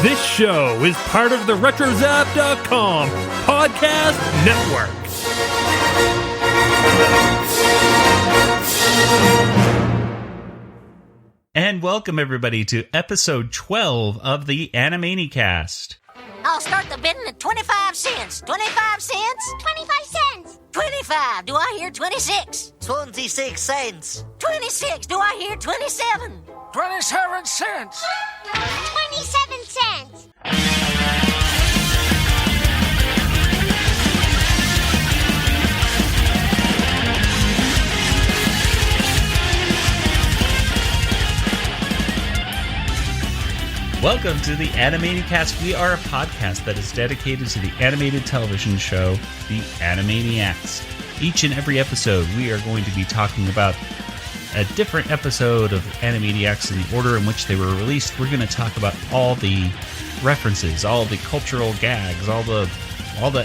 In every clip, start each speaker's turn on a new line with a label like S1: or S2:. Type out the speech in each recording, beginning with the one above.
S1: This show is part of the RetroZap.com podcast network.
S2: And welcome everybody to episode 12 of the Animanicast.
S3: I'll start the bidding at 25 cents. 25 cents? 25 cents. 25. Do I hear 26?
S4: 26 cents.
S3: 26. Do I hear 27?
S5: 27 cents.
S6: 27 cents.
S2: Welcome to the Animanicast. We are a podcast that is dedicated to the animated television show, the Animaniacs. Each and every episode, we are going to be talking about a different episode of Animaniacs in the order in which they were released. We're going to talk about all the references, all the cultural gags, all the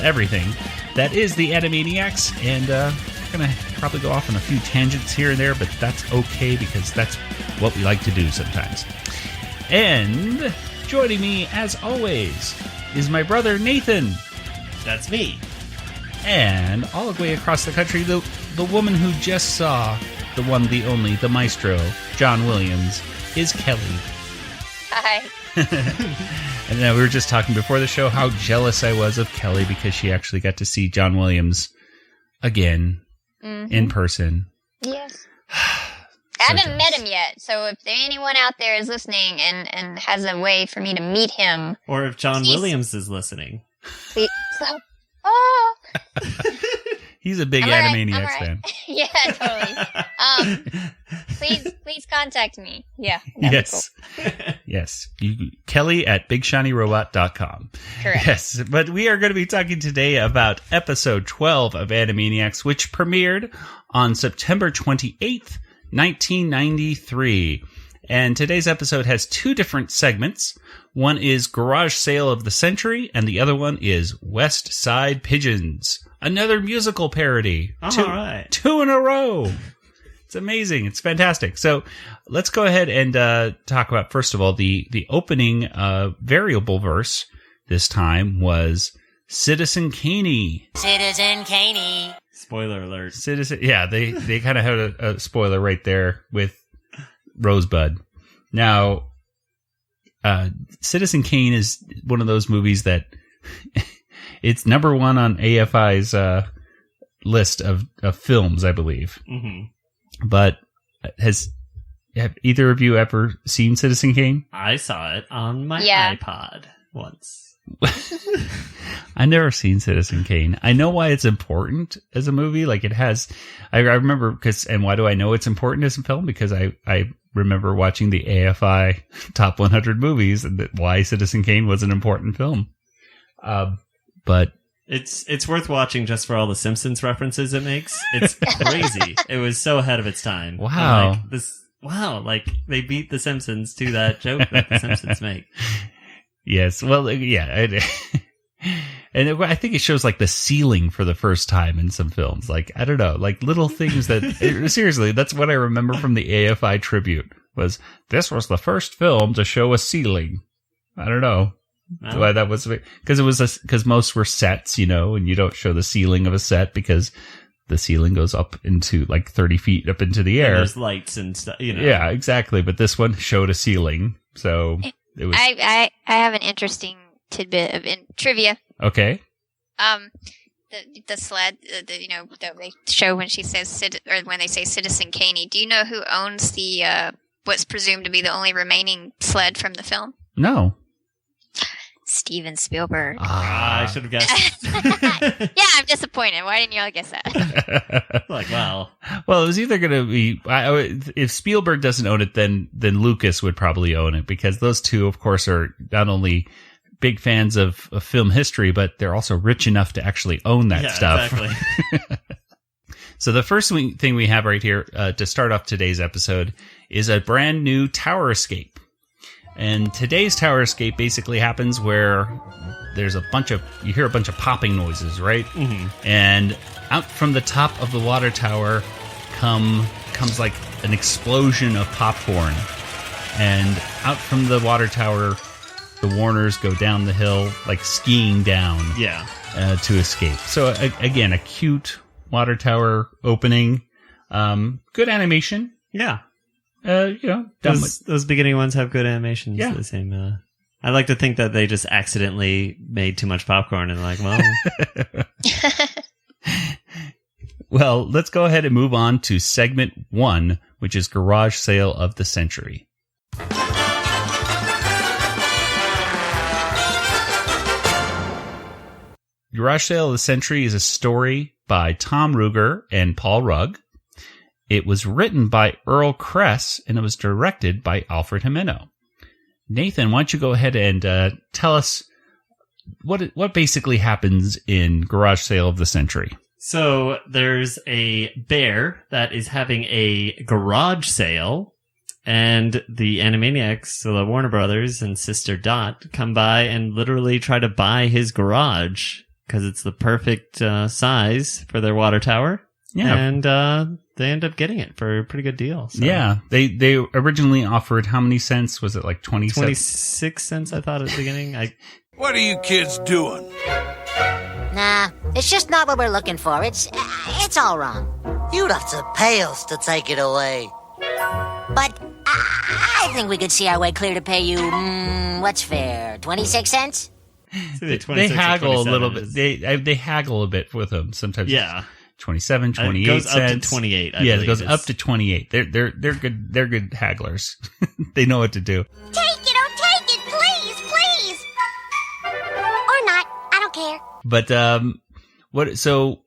S2: everything that is the Animaniacs. And we're going to probably go off on a few tangents here and there, but that's okay because that's what we like to do sometimes. And joining me, as always, is my brother Nathan.
S7: That's me.
S2: And all the way across the country, the woman who just saw the one, the only, the maestro, John Williams, is Kelly.
S6: Hi.
S2: And we were just talking before the show how jealous I was of Kelly because she actually got to see John Williams again in person.
S6: Yes. I haven't met him yet, so if anyone out there is listening and has a way for me to meet him...
S7: Or if John Williams is listening.
S6: Please, oh!
S2: He's a big Animaniacs fan.
S6: Yeah, totally. Please contact me. Yeah.
S2: Yes.
S6: Cool.
S2: Yes. Kelly at BigShinyRobot.com.
S6: Correct.
S2: Yes. But we are going to be talking today about episode 12 of Animaniacs, which premiered on September 28th, 1993. And today's episode has two different segments. One is Garage Sale of the Century, and the other one is West Side Pigeons. Another musical parody.
S7: All right.
S2: Two in a row. It's amazing. It's fantastic. So let's go ahead and talk about, first of all, the opening variable verse this time was Citizen Caney.
S3: Citizen Caney.
S7: Spoiler alert.
S2: Yeah, they kind of had a spoiler right there with Rosebud. Now, Citizen Kane is one of those movies that it's number one on AFI's list of films, I believe. Mm-hmm. But have either of you ever seen Citizen Kane?
S7: I saw it on my iPod once.
S2: I never seen Citizen Kane. I know why it's important as a movie. Like it has, I remember and why do I know it's important as a film? Because I remember watching the AFI top 100 movies and why Citizen Kane was an important film. But
S7: it's worth watching just for all the Simpsons references it makes. It's crazy. It was so ahead of its time.
S2: Wow.
S7: Like they beat the Simpsons to that joke that the Simpsons make.
S2: Yes, well, yeah, and I think it shows like the ceiling for the first time in some films. Like I don't know, like little things that seriously, that's what I remember from the AFI tribute was this was the first film to show a ceiling. I don't know why that was because most were sets, and you don't show the ceiling of a set because the ceiling goes up into like 30 feet up into the air.
S7: And there's lights and stuff,
S2: Yeah, exactly. But this one showed a ceiling, so. It was...
S6: I have an interesting tidbit of trivia.
S2: Okay.
S6: The sled, that they show when she says when they say Citizen Caney. Do you know who owns the what's presumed to be the only remaining sled from the film?
S2: No.
S6: Steven Spielberg.
S7: I should have guessed.
S6: Yeah, I'm disappointed. Why didn't y'all guess that?
S7: Like, wow.
S2: Well, it was either going to be if Spielberg doesn't own it, then Lucas would probably own it because those two, of course, are not only big fans of film history, but they're also rich enough to actually own that stuff.
S7: Exactly.
S2: So the first thing we have right here to start off today's episode is a brand new tower escape. And today's tower escape basically happens where there's you hear a bunch of popping noises, right? Mm-hmm. And out from the top of the water tower comes like an explosion of popcorn. And out from the water tower the Warners go down the hill, like skiing down
S7: Yeah.
S2: to escape. So, again, a cute water tower opening. Good animation.
S7: Yeah.
S2: Those
S7: beginning ones have good animations.
S2: Yeah.
S7: The same. I like to think that they just accidentally made too much popcorn and like, well,
S2: Well, let's go ahead and move on to segment 1, which is Garage Sale of the Century. Garage Sale of the Century is a story by Tom Ruegger and Paul Rugg. It was written by Earl Kress, and it was directed by Alfred Jimeno. Nathan, why don't you go ahead and tell us what basically happens in Garage Sale of the Century?
S7: So there's a bear that is having a garage sale, and the Animaniacs, so the Warner Brothers and Sister Dot, come by and literally try to buy his garage because it's the perfect size for their water tower.
S2: Yeah.
S7: And they end up getting it for a pretty good deal. So.
S2: Yeah. They originally offered how many cents? Was it like
S7: 26 cents, I thought, at the beginning.
S5: What are you kids doing?
S3: Nah, it's just not what we're looking for. It's all wrong.
S4: You'd have to pay us to take it away.
S3: But I think we could see our way clear to pay you, what's fair, 26 cents?
S2: They haggle a little bit. They haggle a bit with them sometimes.
S7: Yeah.
S2: 27, 28
S7: it goes
S2: cents.
S7: up to 28.
S2: Yeah, it goes up to 28. They're good. They're good hagglers. They know what to do.
S8: Take it, please, please. Or not, I don't care.
S2: But So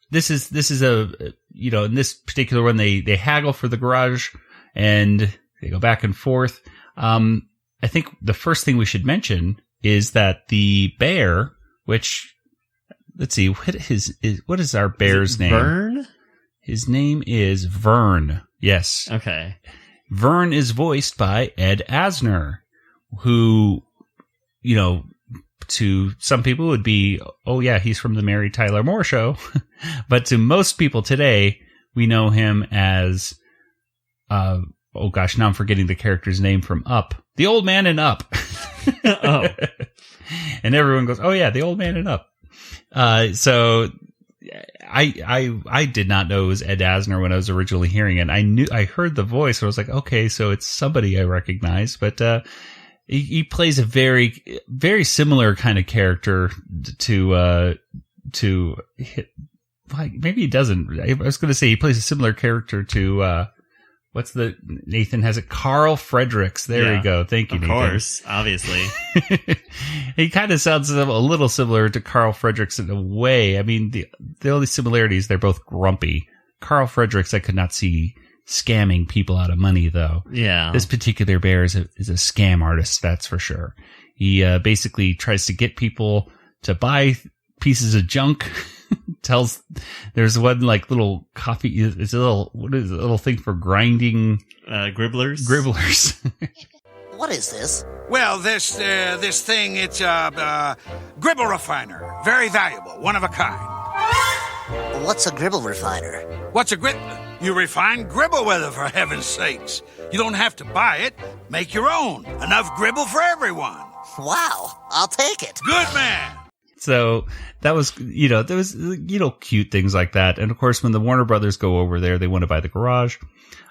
S2: this is a in this particular one they haggle for the garage and they go back and forth. I think the first thing we should mention is that the bear, which let's see, what is our bear's name?
S7: Vern?
S2: His name is Vern. Yes.
S7: Okay.
S2: Vern is voiced by Ed Asner, who, to some people would be, oh yeah, he's from the Mary Tyler Moore Show. But to most people today, we know him as, oh gosh, now I'm forgetting the character's name from Up. The old man in Up.
S7: Oh.
S2: And everyone goes, oh yeah, the old man in Up. So I did not know it was Ed Asner when I was originally hearing it. I heard the voice and I was like, okay, so it's somebody I recognize, but, he plays a very, very similar kind of character to like, maybe he doesn't. I was going to say he plays a similar character to, Nathan has it? Carl Fredericks. There you go. Thank you, Nathan.
S7: Of course, obviously.
S2: He kind of sounds a little similar to Carl Fredericks in a way. I mean, the only similarity is they're both grumpy. Carl Fredericks, I could not see scamming people out of money, though.
S7: Yeah.
S2: This particular bear is a scam artist, that's for sure. He basically tries to get people to buy pieces of junk. There's one like little coffee. It's a little thing for grinding
S7: gribblers.
S4: What is this?
S5: Well, this thing, it's a gribble refiner. Very valuable, one of a kind.
S4: What's a gribble refiner?
S5: What's a You refine gribble with it, for heaven's sakes. You don't have to buy it. Make your own. Enough gribble for everyone.
S4: Wow, I'll take it.
S5: Good man.
S2: So that was, there was, cute things like that. And of course, when the Warner Brothers go over there, they want to buy the garage.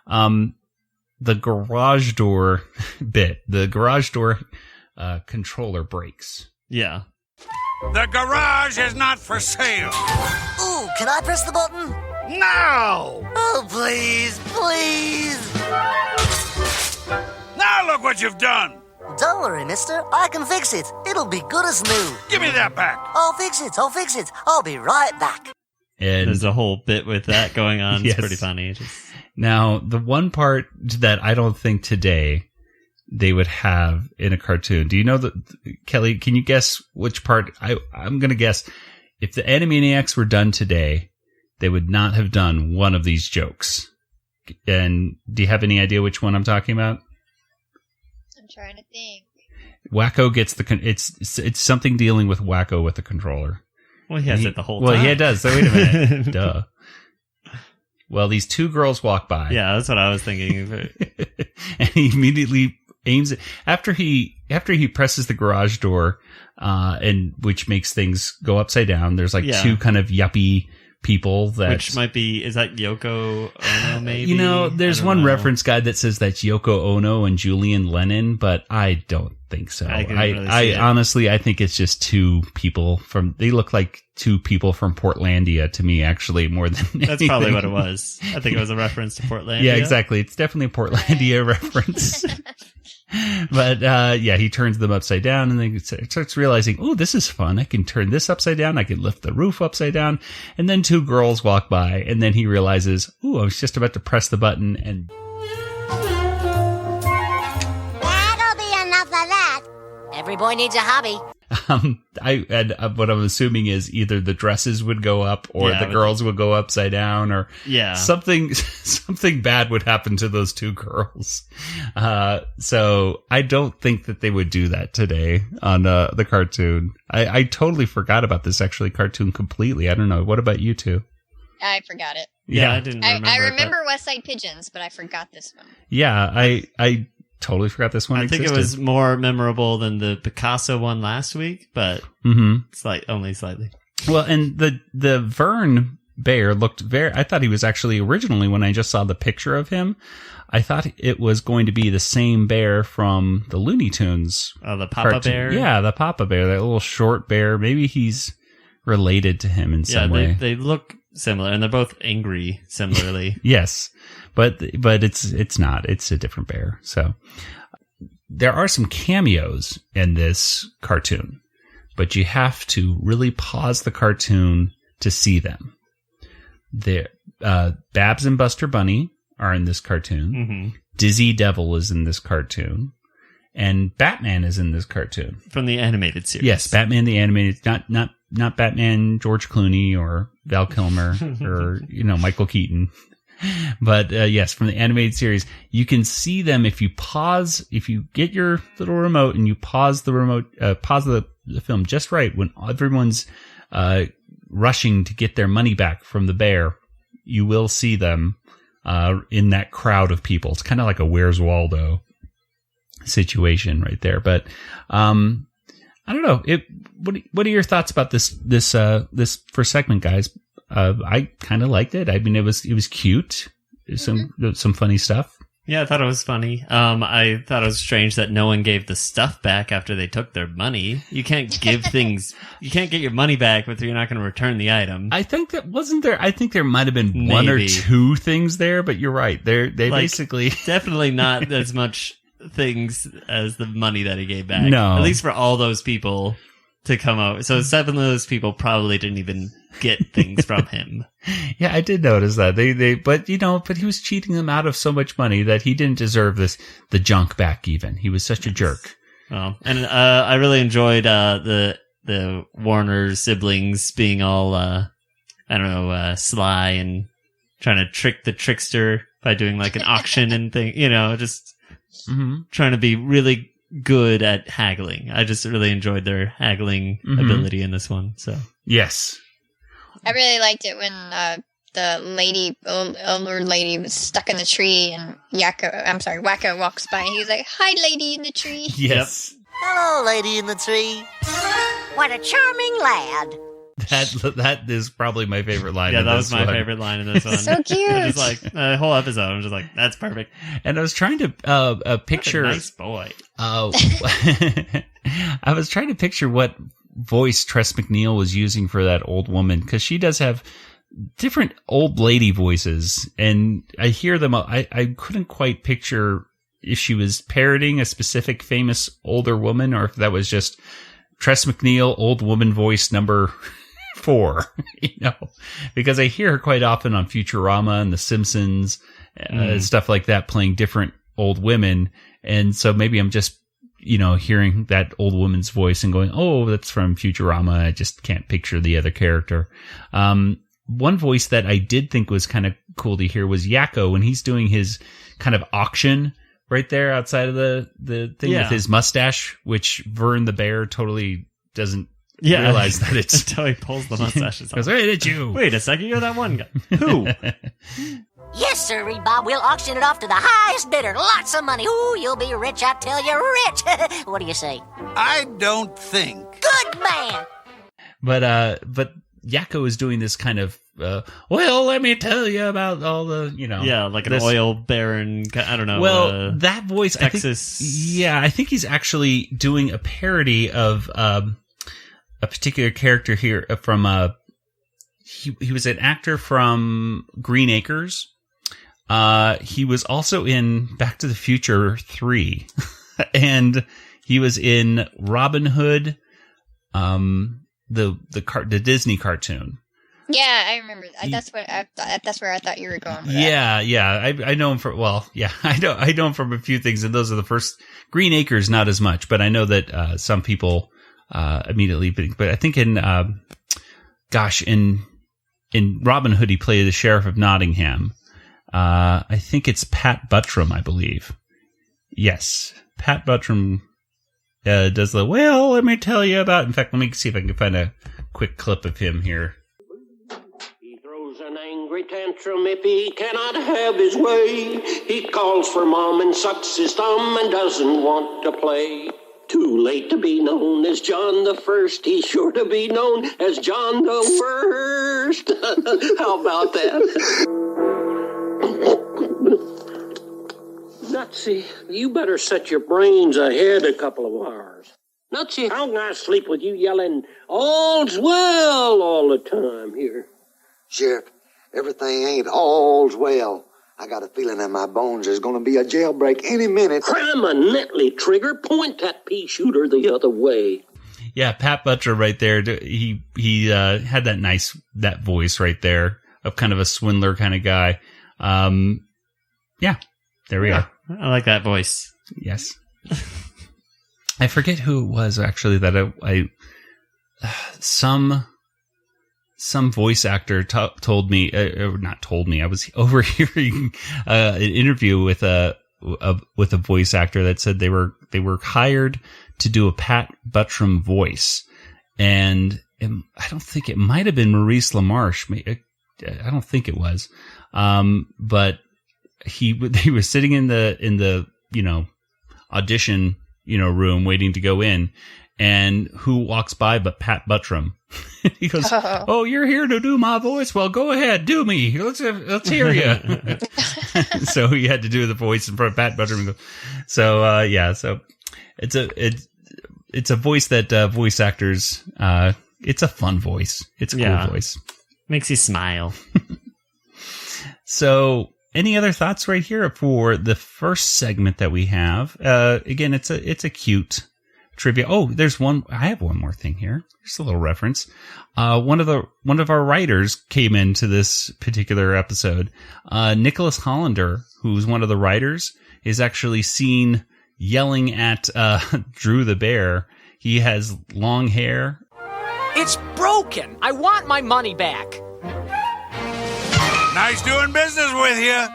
S2: The garage door controller breaks.
S7: Yeah.
S5: The garage is not for sale.
S4: Ooh, can I press the button?
S5: No!
S4: Oh, please, please.
S5: Now look what you've done.
S4: Don't worry, mister. I can fix it. It'll be good as new.
S5: Give me that back.
S4: I'll fix it. I'll be right back.
S2: And
S7: there's a whole bit with that going on.
S2: Yes.
S7: It's pretty funny.
S2: Now, the one part that I don't think today they would have in a cartoon. Do you know Kelly, can you guess which part? I'm going to guess if the Animaniacs were done today, they would not have done one of these jokes. And do you have any idea which one I'm talking about?
S6: I'm trying to think.
S2: Wacko gets it's something dealing with Wacko with the controller.
S7: Well, he has it the whole time.
S2: Well, yeah, it does. So wait a minute. Duh. Well, these two girls walk by.
S7: Yeah, that's what I was thinking.
S2: And he immediately aims it after he presses the garage door, and which makes things go upside down. There's like two kind of yuppie people
S7: which might be, is that Yoko Ono maybe?
S2: There's one reference guide that says that's Yoko Ono and Julian Lennon, but I don't think so. I honestly, I think it's just two people they look like two people from Portlandia to me, actually, more than anything.
S7: That's probably what it was. I think it was a reference to Portlandia.
S2: Yeah, exactly. It's definitely a Portlandia reference. But he turns them upside down, and then starts realizing, oh, this is fun. I can turn this upside down. I can lift the roof upside down. And then two girls walk by, and then he realizes, oh, I was just about to press the button, and
S8: That'll be enough of that.
S3: Every boy needs a hobby.
S2: what I'm assuming is either the dresses would go up, or the girls would go upside down, or something bad would happen to those two girls. So I don't think that they would do that today on the cartoon. I totally forgot about this cartoon completely. I don't know. What about you two?
S6: I forgot it.
S7: Yeah, I didn't remember.
S6: I remember West Side Pigeons, but I forgot this one.
S2: Yeah, I totally forgot this one existed.
S7: I think it was more memorable than the Picasso one last week, but only slightly.
S2: Well, and the Vern bear looked I thought he was actually originally, when I just saw the picture of him, I thought it was going to be the same bear from the Looney Tunes.
S7: Oh, the Papa
S2: cartoon.
S7: Bear?
S2: Yeah, the Papa Bear, that little short bear. Maybe he's related to him in some way.
S7: They look similar, and they're both angry similarly.
S2: Yes. But it's not. It's a different bear. So there are some cameos in this cartoon, but you have to really pause the cartoon to see them. Babs and Buster Bunny are in this cartoon.
S7: Mm-hmm.
S2: Dizzy Devil is in this cartoon, and Batman is in this cartoon
S7: from the animated series.
S2: Yes, Batman the animated, not Batman George Clooney or Val Kilmer or Michael Keaton. But yes, from the animated series, you can see them if you get your little remote and you pause the film just right when everyone's rushing to get their money back from the bear. You will see them in that crowd of people. It's kind of like a Where's Waldo situation right there. But I don't know. What are your thoughts about this first segment, guys? I kind of liked it. I mean, it was cute. Some funny stuff.
S7: Yeah, I thought it was funny. I thought it was strange that no one gave the stuff back after they took their money. You can't give things. You can't get your money back if you're not going to return the item.
S2: I think that wasn't there. I think there might have been one or two things there, but you're right. They basically
S7: definitely not as much things as the money that he gave back.
S2: No,
S7: at least for all those people to come out. So 7 of those people probably didn't even get things from him.
S2: Yeah, I did notice that. But he was cheating them out of so much money that he didn't deserve the junk back even. He was such a jerk.
S7: Oh, and I really enjoyed the Warner siblings being all sly and trying to trick the trickster by doing like an auction and thing, just trying to be really good at haggling. I just really enjoyed their haggling ability in this one. So
S2: yes,
S6: I really liked it when the older lady was stuck in the tree and Wacko walks by and he's like, "Hi, lady in the tree."
S2: Yes.
S4: Yep. Hello, lady in the tree.
S3: What a charming lad.
S2: That is probably my favorite line.
S7: Yeah, that was my favorite line in this one.
S6: So cute.
S7: Just like the whole episode, I'm just like, that's perfect.
S2: And I was trying to picture.
S7: What a nice boy.
S2: I was trying to picture what voice Tress MacNeille was using for that old woman, because she does have different old lady voices, and I hear them. I couldn't quite picture if she was parroting a specific famous older woman, or if that was just Tress MacNeille, old woman voice number 4, because I hear her quite often on Futurama and The Simpsons, stuff like that, playing different old women. And so maybe I'm just, hearing that old woman's voice and going, oh, that's from Futurama. I just can't picture the other character. One voice that I did think was kind of cool to hear was Yakko when he's doing his kind of auction right there outside of the thing with his mustache, which Vern the bear totally doesn't realize that it's...
S7: Until he pulls the mustaches off.
S2: Goes, hey, it's you.
S7: Wait a second, you're that one guy. Who?
S3: Yes, sir, Bob. We'll auction it off to the highest bidder. Lots of money. Ooh, you'll be rich, I tell you, rich. What do you say?
S5: I don't think.
S3: Good man.
S2: But Yakko is doing this kind of, well, let me tell you about all the,
S7: Yeah, like an oil baron, I don't know.
S2: Well, that voice,
S7: Texas.
S2: I think he's actually doing a parody of a particular character here from, he was an actor from Green Acres. He was also in Back to the Future 3. And he was in Robin Hood, the Disney cartoon.
S6: Yeah, I remember that. That's where I thought you were going with
S2: that. Yeah. I know him I know him from a few things, and those are the first. Green Acres, not as much, but I know that some people immediately. But I think in Robin Hood, he played the Sheriff of Nottingham. I think it's Pat Buttram, I believe. Yes, Pat Buttram does the, well, let me tell you about... In fact, let me see if I can find a quick clip of him here.
S9: He throws an angry tantrum if he cannot have his way. He calls for mom and sucks his thumb and doesn't want to play. Too late to be known as John the First. He's sure to be known as John the Worst. How about that? Nutsy, you better set your brains ahead a couple of hours. Nutsy, how can I sleep with you yelling, all's well, all the time here?
S10: Sheriff, everything ain't all's well. I got a feeling in my bones there's going to be a jailbreak any minute.
S9: Cram a neatly, Trigger. Point that pea shooter the other way.
S2: Yeah, Pat Butcher right there. He had that voice right there of kind of a swindler kind of guy. Yeah, there we are.
S7: I like that voice.
S2: Yes. I forget who it was actually that I some voice actor told me, or not told me. I was overhearing an interview with a voice actor that said they were hired to do a Pat Buttram voice, and I don't think it might have been Maurice LaMarche. I don't think it was, but he was sitting in the audition room waiting to go in, and who walks by but Pat Buttram. He goes, "Oh, you're here to do my voice? Well, go ahead, do me. Let's hear you." So he had to do the voice in front of Pat Buttram. So so it's a voice that voice actors. It's a fun voice. It's a cool voice.
S7: Makes you smile.
S2: So, any other thoughts right here for the first segment that we have? Again, it's a cute trivia. Oh, there's one. I have one more thing here. Just a little reference. One of our writers came into this particular episode. Nicholas Hollander, who's one of the writers, is actually seen yelling at Drew the bear. He has long hair.
S11: It's broken. I want my money back.
S5: Nice doing business with you.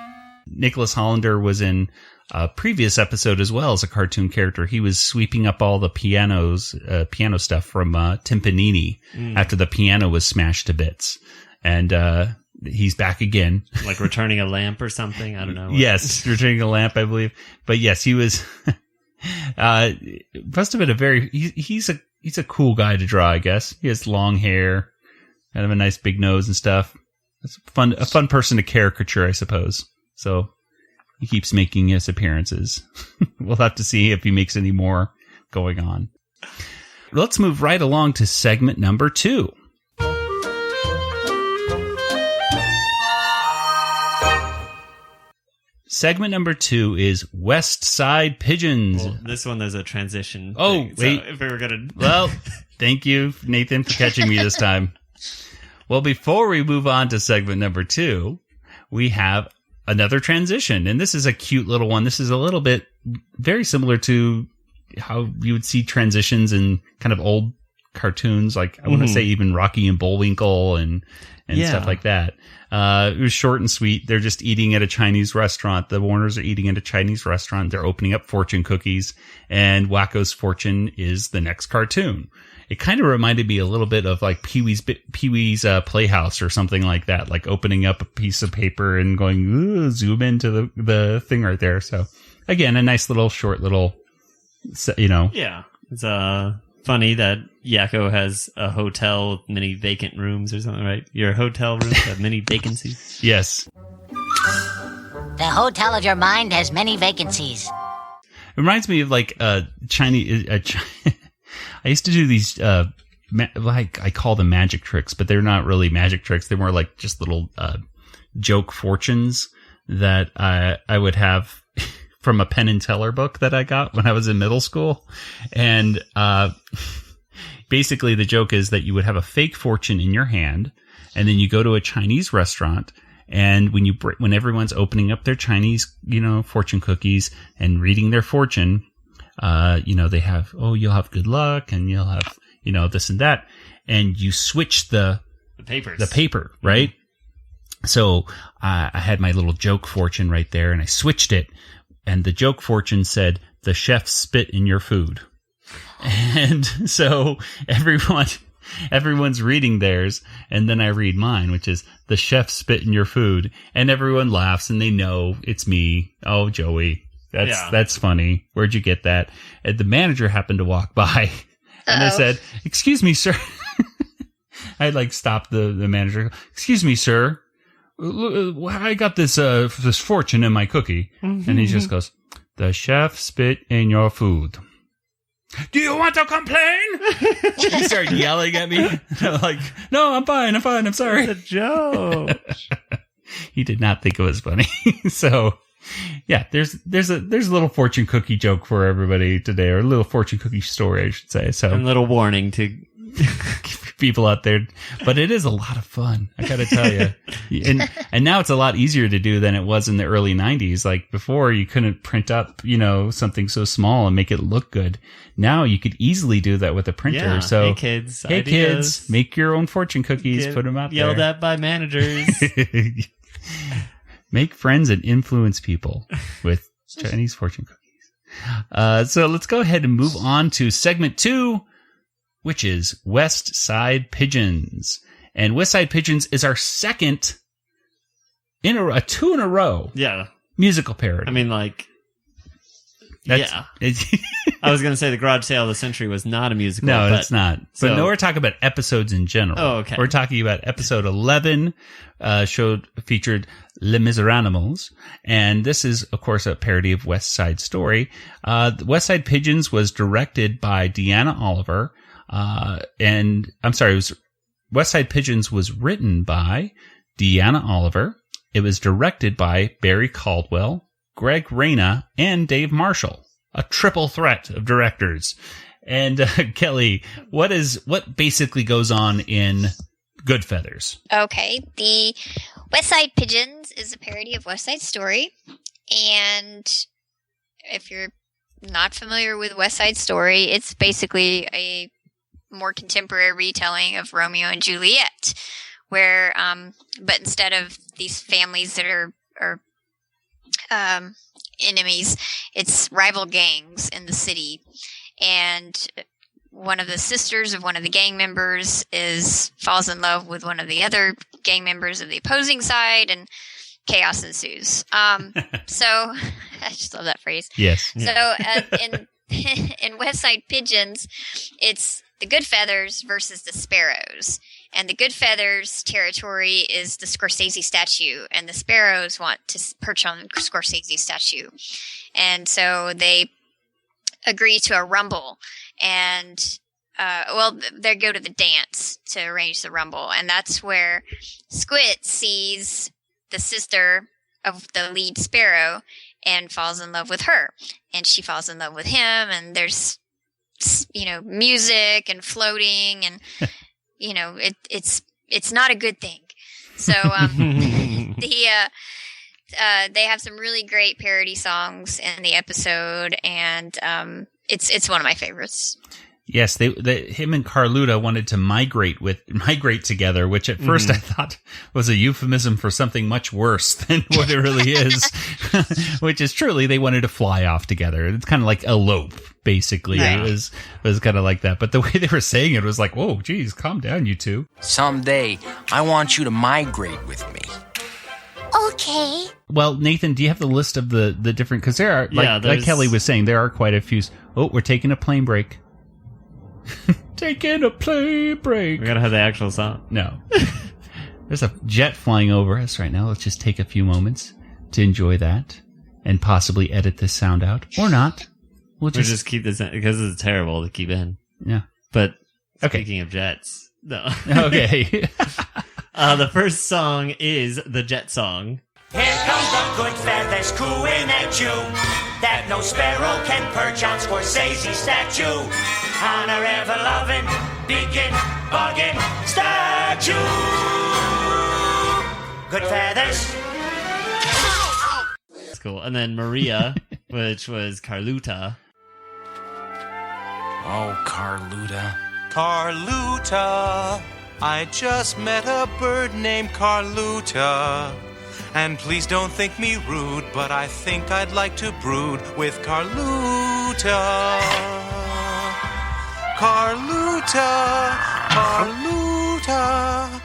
S2: Nicholas Hollander was in a previous episode as well as a cartoon character. He was sweeping up all the piano stuff from Tim Panini after the piano was smashed to bits. And he's back again. Like
S7: returning a lamp or something? I don't know.
S2: Yes, returning a lamp, I believe. But yes, he was... must have been he's a cool guy to draw, I guess. He has long hair, kind of a nice big nose and stuff. It's a fun person to caricature, I suppose. So he keeps making his appearances. We'll have to see if he makes any more going on. Let's move right along to segment number 2. Segment number 2 is West Side Pigeons.
S7: Well, this one, there's a transition.
S2: Oh,
S7: thing,
S2: wait.
S7: So if we were gonna...
S2: Well, thank you, Nathan, for catching me this time. Well, before we move on to segment number 2, we have another transition. And this is a cute little one. This is a little bit very similar to how you would see transitions in kind of old cartoons, like I want to say even Rocky and Bullwinkle and stuff like that. It was short and sweet. They're just eating at a Chinese restaurant. The Warners are eating at a Chinese restaurant. They're opening up fortune cookies, and Wacko's Fortune is the next cartoon. It kind of reminded me a little bit of like Pee-wee's Playhouse or something like that, like opening up a piece of paper and going, ooh, zoom into the thing right there. So again, a nice little short little,
S7: Yeah. It's funny that Yakko has a hotel with many vacant rooms or something, right? Your hotel rooms have many vacancies.
S2: Yes.
S3: The hotel of your mind has many vacancies.
S2: It reminds me of like Chinese. I used to do these, like I call them magic tricks, but they're not really magic tricks. They're more like just little joke fortunes that I would have from a Penn and Teller book that I got when I was in middle school. And basically the joke is that you would have a fake fortune in your hand, and then you go to a Chinese restaurant, and when everyone's opening up their Chinese, fortune cookies and reading their fortune, they have, you'll have good luck and you'll have, this and that. And you switch the paper, right? Mm-hmm. So I had my little joke fortune right there, and I switched it. And the joke fortune said, "The chef spit in your food." And so everyone's reading theirs, and then I read mine, which is, "The chef spit in your food." And everyone laughs, and they know it's me. Oh, Joey. That's funny. Where'd you get that? And the manager happened to walk by, and I said, "Excuse me, sir." I stopped the manager. "Excuse me, sir. I got this fortune in my cookie." Mm-hmm. And he just goes, "The chef spit in your food. Do you want to complain?" He started yelling at me. I'm like, "No, I'm fine. I'm sorry."
S7: It's a joke.
S2: He did not think it was funny. So, yeah, there's a little fortune cookie joke for everybody today, or a little fortune cookie story, I should say. So,
S7: a little warning to
S2: people out there, but it is a lot of fun, I gotta tell you. And now it's a lot easier to do than it was in the early 90s. Like before, you couldn't print up, something so small and make it look good. Now you could easily do that with a printer.
S7: Yeah.
S2: So
S7: hey
S2: kids, make your own fortune cookies, put them out there.
S7: Yelled at by managers.
S2: Make friends and influence people with Chinese fortune cookies. So let's go ahead and move on to segment 2, which is West Side Pigeons. And West Side Pigeons is our second a 2 in a row.
S7: Yeah.
S2: Musical parody.
S7: I mean, yeah. I was going to say the Garage Sale of the Century was not a musical.
S2: No, it's not. But no, we're talking about episodes in general.
S7: Oh, okay.
S2: We're talking about episode 11, featured Les Miserables. And this is, of course, a parody of West Side Story. West Side Pigeons was directed by Deanna Oliver. West Side Pigeons was written by Deanna Oliver. It was directed by Barry Caldwell, Greg Reyna, and Dave Marshall. A triple threat of directors. And Kelly, what basically goes on in Goodfeathers?
S6: Okay, the West Side Pigeons is a parody of West Side Story, and if you're not familiar with West Side Story, it's basically a more contemporary retelling of Romeo and Juliet, where but instead of these families that are enemies, it's rival gangs in the city, and one of the sisters of one of the gang members falls in love with one of the other gang members of the opposing side, and chaos ensues. So I just love that phrase.
S2: Yes.
S6: So in West Side Pigeons, it's the Goodfeathers versus the Sparrows. And the Goodfeathers territory is the Scorsese statue, and the Sparrows want to perch on the Scorsese statue. And so they agree to a rumble, and they go to the dance to arrange the rumble, and that's where Squid sees the sister of the lead sparrow and falls in love with her, and she falls in love with him, and there's music and floating, and it's not a good thing. So they have some really great parody songs in the episode, and it's one of my favorites.
S2: Yes, him and Carluta wanted to migrate together, which at first I thought was a euphemism for something much worse than what it really is, which is truly they wanted to fly off together. It's kind of like elope, basically. Right. It was kind of like that. But the way they were saying it was like, whoa, geez, calm down, you two.
S12: Someday, I want you to migrate with me.
S8: Okay.
S2: Well, Nathan, do you have the list of the different, because there are, like Kelly was saying, there are quite a few. Oh, we're taking a plane break. Taking a plane break.
S7: We gotta have the actual song.
S2: No. There's a jet flying over us right now. Let's just take a few moments to enjoy that and possibly edit this sound out. Or not. We'll
S7: just keep this in, because it's terrible to keep in.
S2: Yeah.
S7: But speaking of jets, no.
S2: Okay.
S7: The first song is the jet song.
S13: Here comes the good feathers cooing at you, that no sparrow can perch on Scorsese's statue, on our ever-loving, beacon, bugging statue. Good feathers.
S7: That's cool. And then Maria, which was Carluta.
S12: Oh, Carluta.
S14: Carluta. I just met a bird named Carluta. And please don't think me rude, but I think I'd like to brood with Carluta. Carluta, Carluta.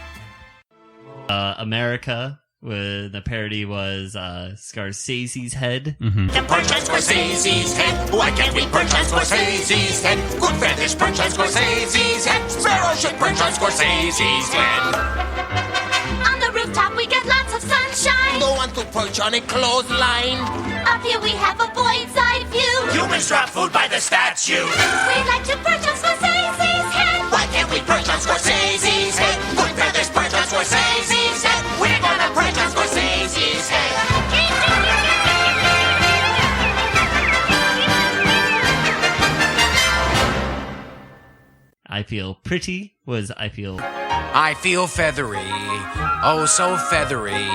S7: America, with the parody was Scorsese's head.
S13: Mm-hmm. The perch on Scorsese's head. Why can't we perch on Scorsese's head? Good feathers perch on Scorsese's head. Sparrow should perch on Scorsese's head.
S8: On the rooftop we get lots of sunshine.
S13: No one to perch on a clothesline.
S8: Up here we have a bird's eye view.
S13: Humans drop food by the statue.
S8: We'd like to perch on Scorsese's head.
S13: Why can't we perch on Scorsese's head? Good feathers perch on Scorsese's head. We're gonna perch on Scorsese's head.
S7: I Feel Pretty was I Feel
S12: feathery, oh so feathery.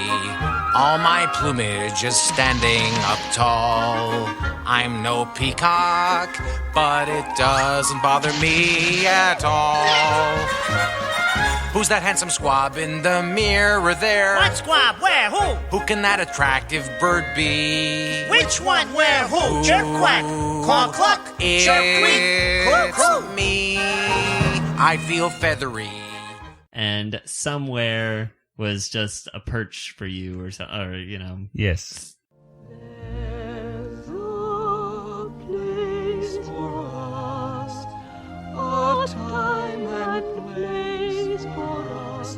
S12: All my plumage is standing up tall. I'm no peacock, but it doesn't bother me at all. Who's that handsome squab in the mirror there?
S13: What squab? Where? Who?
S12: Who can that attractive bird be?
S13: Which one? Where? Who? Jerk quack. Caw cluck. Chirp tweet. Crow crow.
S12: Me. I feel feathery.
S7: And Somewhere was just a perch for you or something, or, you know.
S2: Yes.
S15: There's a place for us, a time and place for us.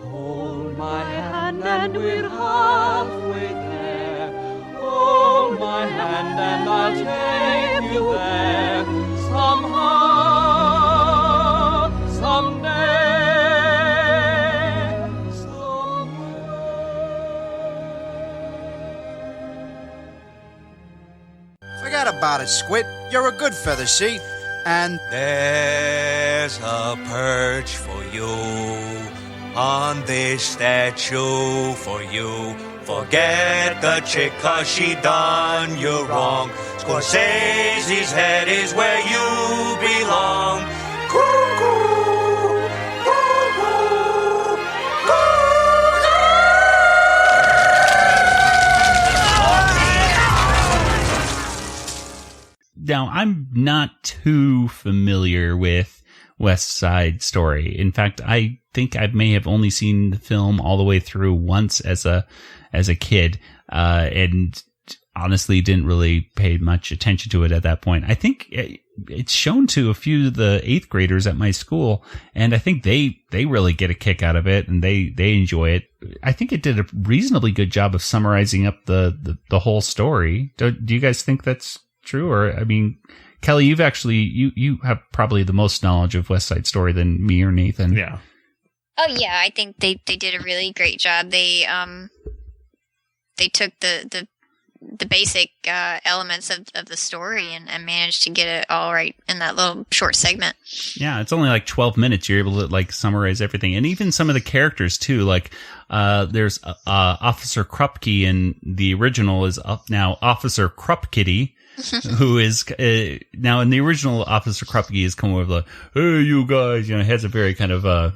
S15: Hold my hand and we're halfway there. Hold my hand and I'll take you there. Somehow, someday.
S16: Forget about it, Squid. You're a good feather, see? And
S14: there's a perch for you on this statue for you. Forget the chick 'cause she done you wrong. Scorsese's head is where you belong.
S2: Now, I'm not too familiar with West Side Story. In fact, I think I may have only seen the film all the way through once as a kid, and honestly didn't really pay much attention to it at that point. I think it's shown to a few of the 8th graders at my school, and I think they really get a kick out of it, and they enjoy it. I think it did a reasonably good job of summarizing up the whole story. Do you guys think that's true? Or, I mean, Kelly, you've actually, you have probably the most knowledge of West Side Story than me or Nathan.
S7: Yeah.
S6: Oh yeah, I think they did a really great job. They took the basic elements of the story and managed to get it all right in that little short segment.
S2: Yeah, it's only like 12 minutes. You're able to like summarize everything, and even some of the characters too. Like there's Officer Krupke in the original is now Officer Krupkitty. who is now in the original Officer Krupke is come over like, hey, you guys, has a very kind of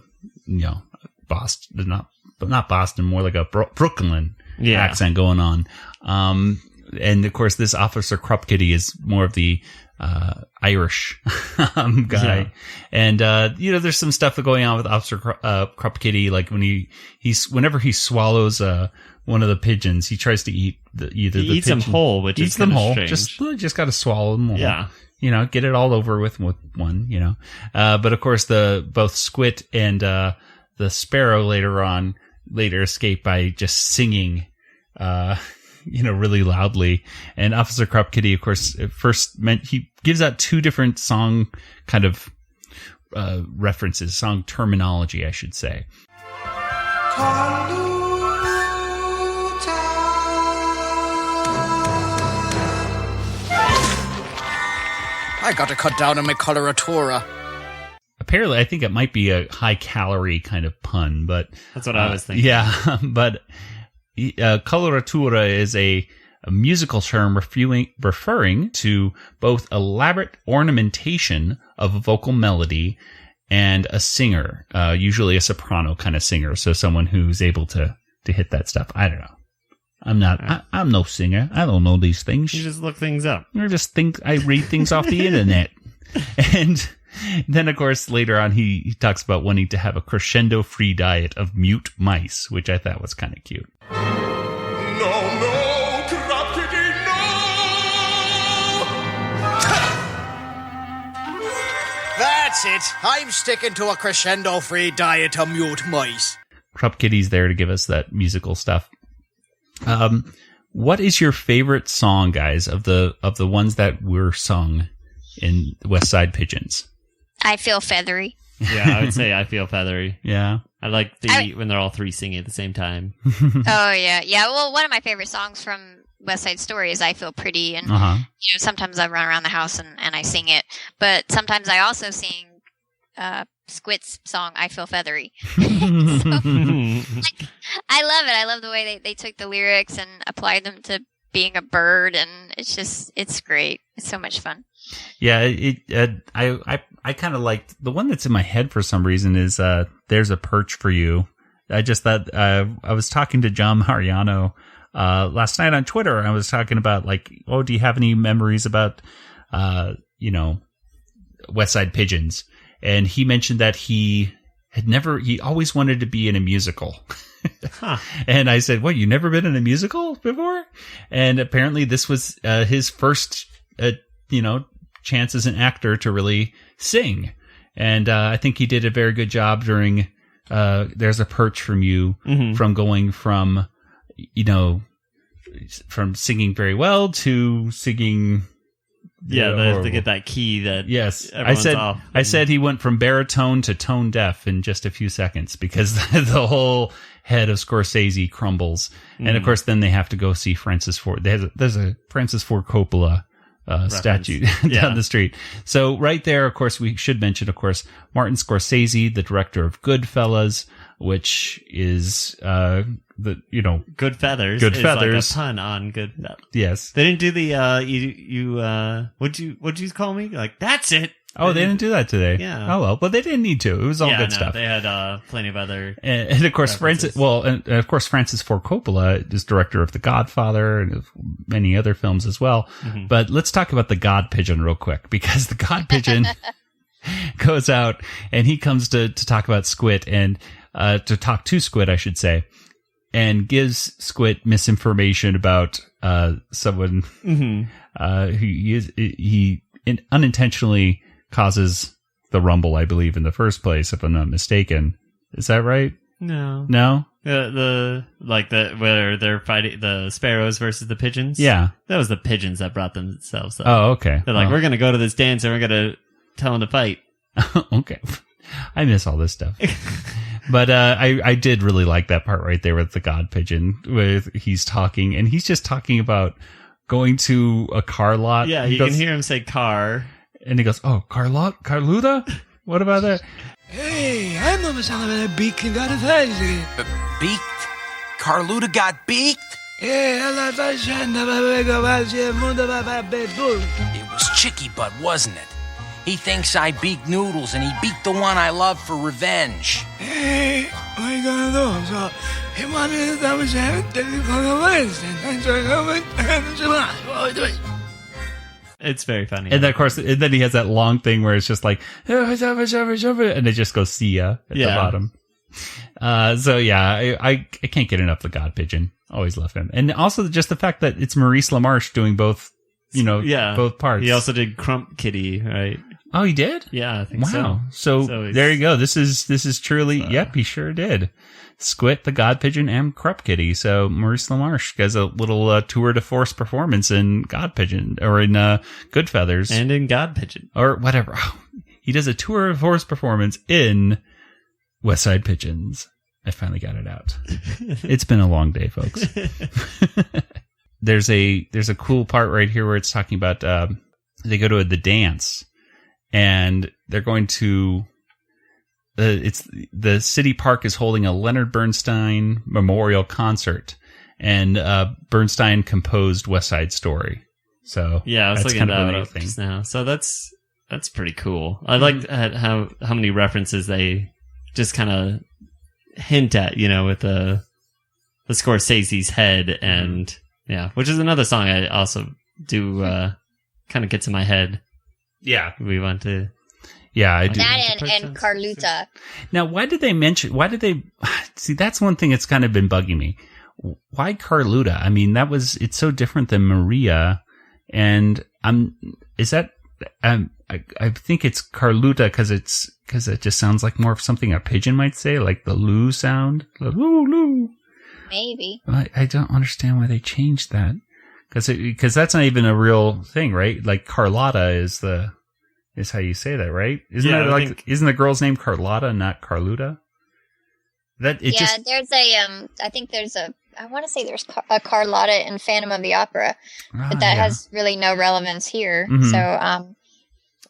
S2: Boston, not Boston, more like a Brooklyn accent going on. And of course, this Officer Krupke is more of the Irish guy. Yeah. And there's some stuff going on with Officer Krupke, like when whenever he swallows one of the pigeons, he tries to eat eats them whole, which eats them whole. Strange. Just got to swallow them whole. Yeah. Get it all over with one. But of course, both Squid and the Sparrow later escape by just singing, really loudly. And Officer Krupke, of course, at first he gives out two different song kind of references, song terminology, I should say.
S16: I got to cut down on my coloratura.
S2: Apparently, I think it might be a high-calorie kind of pun, but...
S7: That's what I was thinking.
S2: Yeah, but coloratura is a musical term referring to both elaborate ornamentation of a vocal melody and a singer, usually a soprano kind of singer, so someone who's able to hit that stuff. I don't know. I'm no singer. I don't know these things.
S7: You just look things up.
S2: I read things off the internet. And then, of course, later on, he talks about wanting to have a crescendo-free diet of mute mice, which I thought was kind of cute.
S16: That's it. I'm sticking to a crescendo-free diet of mute mice.
S2: Krupke's there to give us that musical stuff. What is your favorite song, guys, of the ones that were sung in West Side Pigeons?
S6: I Feel Feathery.
S7: Yeah, I would say I Feel Feathery.
S2: Yeah.
S7: I like when they're all three singing at the same time.
S6: Oh, yeah. Yeah, well, one of my favorite songs from West Side Story is I Feel Pretty. And sometimes I run around the house and I sing it. But sometimes I also sing Squid's song, I Feel Feathery. I love it. I love the way they took the lyrics and applied them to being a bird, and it's great. It's so much fun.
S2: Yeah, I kind of liked the one that's in my head for some reason is There's a Perch for You. I just thought I was talking to John Mariano last night on Twitter, and I was talking about do you have any memories about West Side Pigeons? And he mentioned that he always wanted to be in a musical. Huh. And I said, what, you never been in a musical before? And apparently this was his first, chance as an actor to really sing. And I think he did a very good job during There's a Perch from You, from going from singing very well to singing...
S7: Yeah, to get that key that
S2: I said he went from baritone to tone deaf in just a few seconds because the whole head of Scorsese crumbles. And of course, then they have to go see Francis Ford. There's a Francis Ford Coppola statue down the street. So right there, of course, we should mention, of course, Martin Scorsese, the director of Goodfellas, which is
S7: Good Feathers.
S2: Good
S7: is
S2: Feathers.
S7: Like a pun on Good.
S2: Yes.
S7: They didn't do the what'd you call me? Like, that's it.
S2: Oh, they didn't do that today.
S7: Yeah.
S2: Oh well, but they didn't need to. It was all good stuff.
S7: They had plenty of other
S2: and of course
S7: references.
S2: Francis Ford Coppola is director of The Godfather and of many other films as well. Mm-hmm. But let's talk about the God Pigeon real quick, because the God Pigeon goes out and he comes to talk about Squid and to talk to Squid, I should say, and gives Squid misinformation about someone he unintentionally causes the rumble, I believe, in the first place, if I'm not mistaken. Is that right?
S7: No.
S2: No?
S7: Where they're fighting the sparrows versus the pigeons?
S2: Yeah.
S7: That was the pigeons that brought themselves up.
S2: Oh, okay.
S7: They're like, we're going to go to this dance and we're going to tell them to fight.
S2: Okay. I miss all this stuff. But I did really like that part right there with the God Pigeon, where he's talking, and he's just talking about going to a car lot.
S7: Yeah, you can hear him say car.
S2: And he goes, oh, car lot? Carluda? What about that?
S15: Hey, I'm almost on a beak and got a face.
S12: Beaked? Carluda got beaked? It was Chicky Butt, wasn't it? He thinks I beat Noodles, and he beat the one I love for revenge.
S7: It's very funny.
S2: And then, of course, and then he has that long thing where it's just like, and it just goes see ya at the bottom. So yeah, I can't get enough of the God Pigeon. Always love him. And also just the fact that it's Maurice LaMarche doing both, both parts.
S7: He also did Crump Kitty, right?
S2: Oh, he did?
S7: Yeah, I think so.
S2: Wow. So there you go. This is truly, yep, he sure did. Squit, the God Pigeon, and Crump Kitty. So Maurice LaMarche does a little tour de force performance in God Pigeon, or in Good Feathers.
S7: And in God Pigeon.
S2: Or whatever. He does a tour de force performance in West Side Pigeons. I finally got it out. It's been a long day, folks. There's a cool part right here where it's talking about they go to the dance, and they're going to it's the city park is holding a Leonard Bernstein memorial concert, and Bernstein composed West Side Story. So
S7: yeah, I was looking
S2: kind
S7: that
S2: of
S7: up just now. So that's pretty cool. I like how many references they just kind of hint at, with the Scorsese's head, and which is another song I also do kind of gets in my head.
S2: Yeah,
S7: we want to.
S2: Yeah, I do.
S6: That and Carluta.
S2: Now, why did they see? That's one thing that's kind of been bugging me. Why Carluta? I mean, it's so different than Maria, and I think it's Carluta because it just sounds like more of something a pigeon might say, like the loo sound. The loo loo.
S6: Maybe.
S2: I don't understand why they changed that. Because that's not even a real thing, right? Like Carlotta is how you say that, right? Isn't the girl's name Carlotta, not Carluta?
S6: There's I want to say there's a Carlotta in Phantom of the Opera, but that has really no relevance here.
S2: Mm-hmm.
S6: So,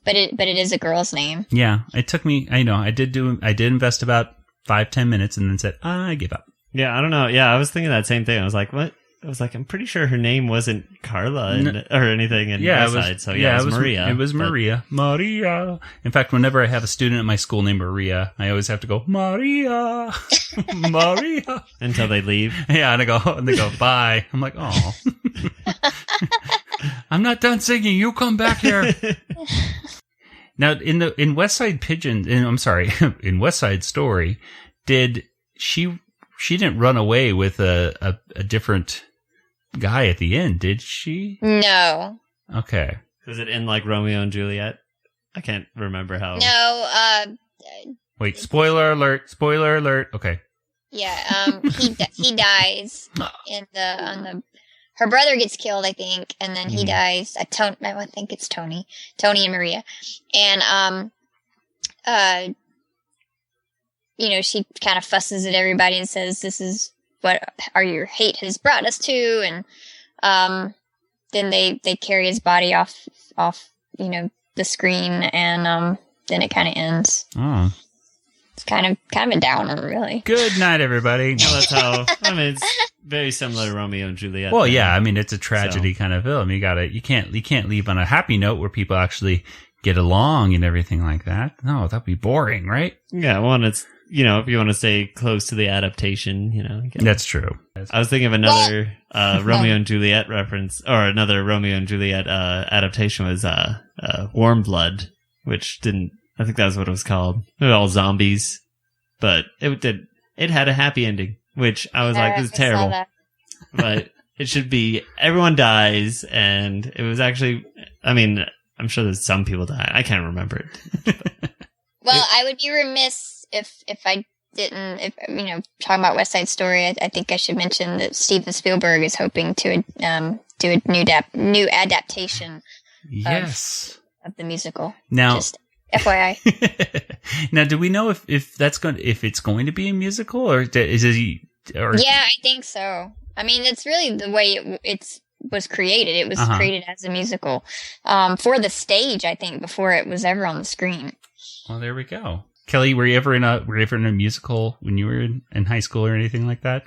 S6: but it is a girl's name.
S2: Yeah, it took me. I know I did invest about 5-10 minutes and then said I give up.
S7: Yeah, I don't know. Yeah, I was thinking that same thing. I was like, what? I was like, I'm pretty sure her name wasn't Carla or anything in West Side. So it was Maria.
S2: It was Maria. Maria. In fact, whenever I have a student at my school named Maria, I always have to go, Maria, Maria.
S7: Until they leave.
S2: Yeah, and they go, bye. I'm like, oh. I'm not done singing. You come back here. Now, in West Side Pigeon, in West Side Story, she didn't run away with a different guy at the end, did she?
S6: No.
S2: Okay.
S7: Was it in like Romeo and Juliet? I can't remember how.
S6: No.
S2: Wait, spoiler alert. Okay.
S6: Yeah. He dies in her brother gets killed, I think, and then he dies. I think it's Tony and Maria, and she kind of fusses at everybody and says, "This is what your hate has brought us to," and then they carry his body off the screen, and then it kind of ends.
S2: Oh.
S6: It's kind of a downer, really.
S2: Good night, everybody.
S7: Well, that's how. It's very similar to Romeo and Juliet.
S2: Well, yeah, it's a tragedy kind of film. You can't leave on a happy note where people actually get along and everything like that. No, that'd be boring, right?
S7: Yeah, well, and it's if you want to stay close to the adaptation,
S2: That's true.
S7: I was thinking of another Romeo and Juliet reference, or another Romeo and Juliet adaptation was Warm Blood, which didn't. I think that was what it was called. They were all zombies, but it had a happy ending, which I was like, this is terrible. But it should be everyone dies, and it was actually. I'm sure there's some people die. I can't remember it.
S6: Well, I would be remiss if I didn't. Talking about West Side Story, I think I should mention that Steven Spielberg is hoping to do a new adaptation.
S2: Yes.
S6: Of the musical.
S2: Now,
S6: just FYI.
S2: Now, do we know if it's going to be a musical, or is it? Or...
S6: Yeah, I think so. It's really the way it was created. It was created as a musical for the stage, I think, before it was ever on the screen.
S2: Well, there we go. Kelly, were you ever in a musical when you were in high school or anything like that?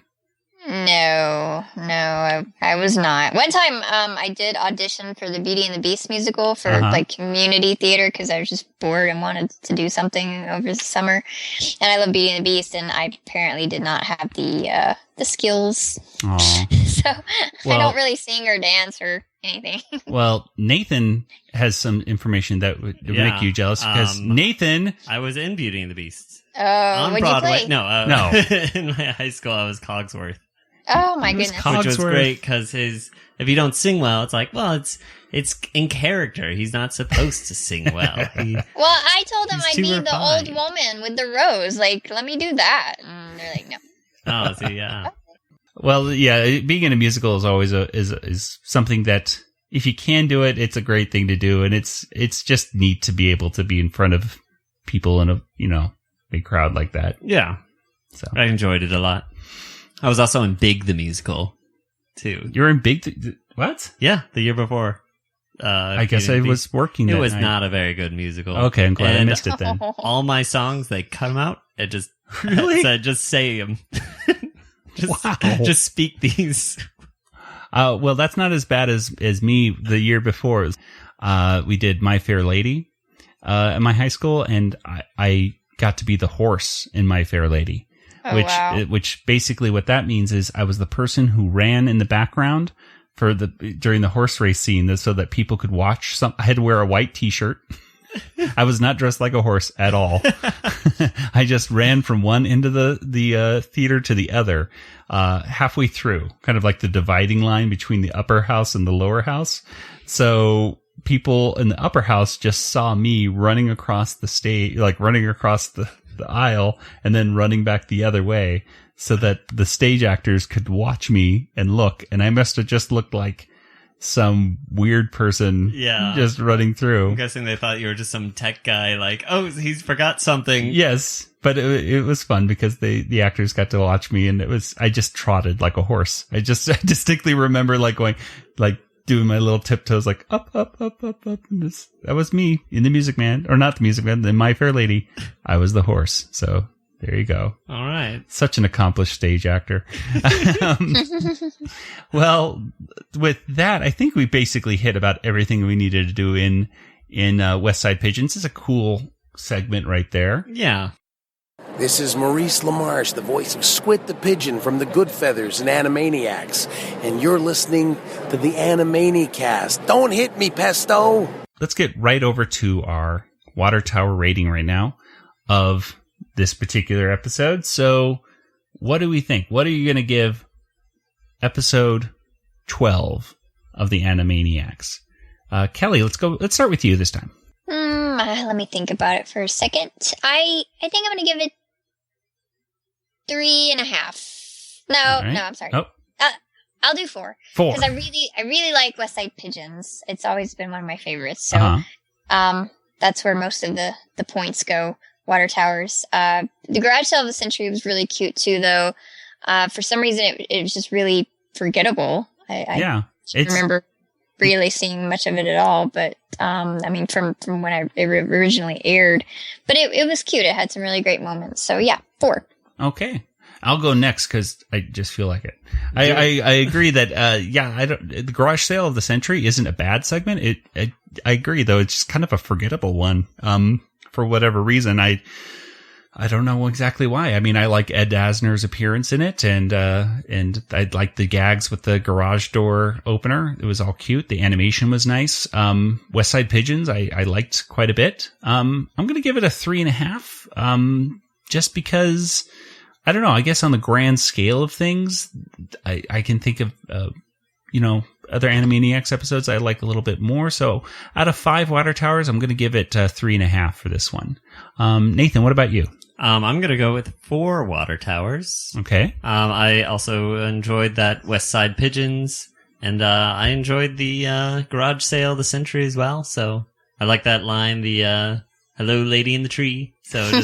S6: No, No, I was not. One time, I did audition for the Beauty and the Beast musical for like community theater because I was just bored and wanted to do something over the summer. And I love Beauty and the Beast, and I apparently did not have the skills. So I don't really sing or dance or anything.
S2: Well, Nathan has some information that would make you jealous because Nathan,
S7: I was in Beauty and the Beast.
S6: Oh,
S7: on
S6: what'd
S7: Broadway.
S6: you play?
S7: No. In my high school, I was Cogsworth.
S6: Oh my goodness.
S7: Which was great because if you don't sing well, it's like, well, it's in character. He's not supposed to sing well.
S6: Well, I told him I'd
S7: too
S6: be the
S7: refined.
S6: old woman with the rose. Like, let me do that. And they're like, no.
S7: Oh, so yeah.
S2: well, yeah, being in a musical is always is something that if you can do it, it's a great thing to do, and it's just neat to be able to be in front of people in a big crowd like that.
S7: Yeah.
S2: So
S7: I enjoyed it a lot. I was also in Big the Musical, too.
S2: You were in Big what?
S7: Yeah, the year before.
S2: I guess I was working.
S7: It
S2: that
S7: was
S2: night.
S7: not a very good musical.
S2: Okay, I'm glad I missed it then.
S7: All my songs, they cut them out. It just
S2: really
S7: said, just say them. Just speak these.
S2: Well, that's not as bad as me. The year before, we did My Fair Lady at my high school, and I got to be the horse in My Fair Lady.
S6: Oh,
S2: Which basically what that means is I was the person who ran in the background during the horse race scene so that people could watch. I had to wear a white t-shirt. I was not dressed like a horse at all. I just ran from one end of the theater to the other, halfway through, kind of like the dividing line between the upper house and the lower house. So people in the upper house just saw me running across the stage, like running across the aisle and then running back the other way so that the stage actors could watch me and look. And I must have just looked like some weird person just running through.
S7: I'm guessing they thought you were just some tech guy like, oh, he's forgot something.
S2: Yes, but it was fun because the actors got to watch me, and I just trotted like a horse. I distinctly remember like going, like doing my little tiptoes, like up. And that was me in The Music Man, or not The Music Man, in My Fair Lady. I was the horse. So there you go.
S7: All right.
S2: Such an accomplished stage actor. Well, with that, I think we basically hit about everything we needed to do in West Side Pigeons. It's a cool segment right there.
S7: Yeah.
S17: This is Maurice LaMarche, the voice of Squid the Pigeon from the Good Feathers and Animaniacs, and you're listening to the Animanicast. Don't hit me, Pesto!
S2: Let's get right over to our Water Tower rating right now of this particular episode. So what do we think? What are you going to give episode 12 of the Animaniacs? Kelly, let's start with you this time.
S6: Let me think about it for a second. I think I'm going to give it 3.5. No, I'm sorry.
S2: Oh.
S6: I'll do 4.
S2: 4.
S6: Because I really like West Side Pigeons. It's always been one of my favorites. So, that's where most of the points go. Water Towers. The Garage Sale of the Century was really cute too, though. For some reason, it was just really forgettable. I don't remember really seeing much of it at all, but I mean, from when it originally aired. But it was cute. It had some really great moments. So yeah, 4.
S2: Okay. I'll go next because I just feel like it. I agree that the Garage Sale of the Century isn't a bad segment. I agree though. It's just kind of a forgettable one. For whatever reason, I don't know exactly why. I mean, I like Ed Asner's appearance in it, and I like the gags with the garage door opener. It was all cute. The animation was nice. West Side Pigeons, I liked quite a bit. I'm going to give it a 3.5. Just because, I don't know, I guess on the grand scale of things, I can think of, other Animaniacs episodes I like a little bit more. So out of 5 Water Towers, I'm going to give it 3.5 for this one. Nathan, what about you?
S7: I'm going to go with 4 Water Towers.
S2: Okay.
S7: I also enjoyed that West Side Pigeons, and I enjoyed the Garage Sale of the Century as well. So I like that line, the hello lady in the tree. So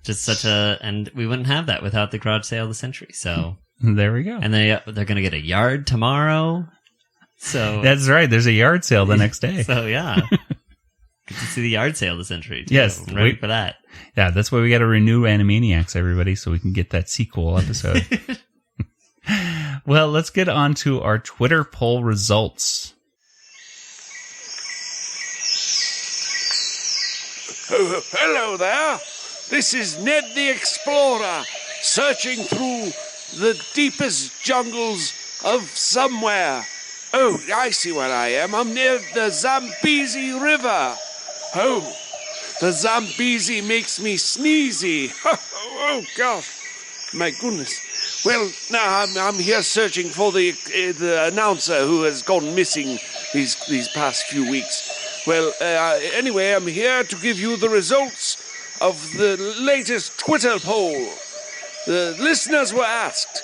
S7: just such and we wouldn't have that without the Garage Sale of the Century. So
S2: there we go.
S7: And they're going to get a yard tomorrow. So
S2: that's right. There's a yard sale the next day.
S7: So yeah. Good to see the yard sale of the century, too.
S2: Yes.
S7: I'm ready for that.
S2: Yeah, that's why we got to renew Animaniacs, everybody, so we can get that sequel episode. Well, let's get on to our Twitter poll results.
S18: Oh, hello there. This is Ned the Explorer, searching through the deepest jungles of somewhere. Oh, I see where I am. I'm near the Zambezi River. Oh, the Zambezi makes me sneezy. Oh, gosh. My goodness. Well, now I'm here searching for the announcer who has gone missing these past few weeks. Well, anyway, I'm here to give you the results of the latest Twitter poll. The listeners were asked,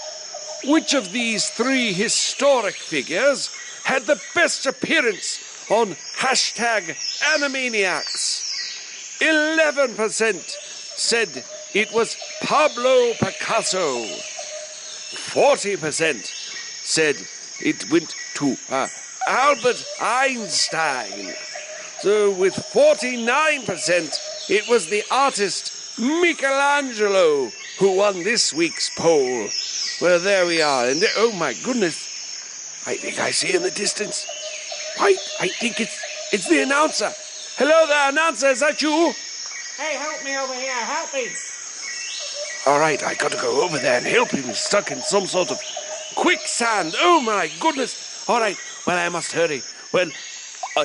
S18: which of these 3 historic figures had the best appearance on #Animaniacs? 11% said it was Pablo Picasso. 40% said it went to Albert Einstein. So with 49%, it was the artist Michelangelo who won this week's poll. Well, there we are. And oh my goodness, I think I see in the distance. I think it's the announcer. Hello there, announcer, is that you?
S15: Hey, help me over here, help me.
S18: All right, I got to go over there and help him. He's stuck in some sort of quicksand. Oh my goodness. All right, well, I must hurry. Well,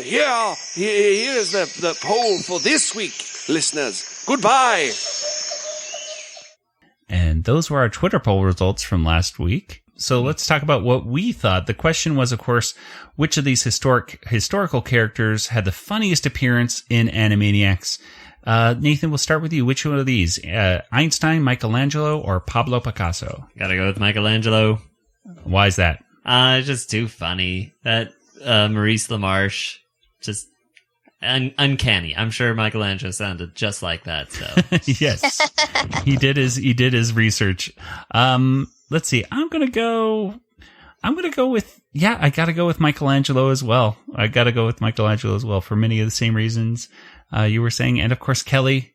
S18: here is the poll for this week, listeners. Goodbye.
S2: And those were our Twitter poll results from last week. So let's talk about what we thought. The question was, of course, which of these historical characters had the funniest appearance in Animaniacs? Nathan, we'll start with you. Which one of these? Einstein, Michelangelo, or Pablo Picasso?
S7: Gotta go with Michelangelo.
S2: Why is that?
S7: Just too funny. That Maurice LaMarche, just uncanny. I'm sure Michelangelo sounded just like that. So
S2: yes, he did his research. Let's see. I'm gonna go with I gotta go with Michelangelo as well. For many of the same reasons you were saying, and of course Kelly.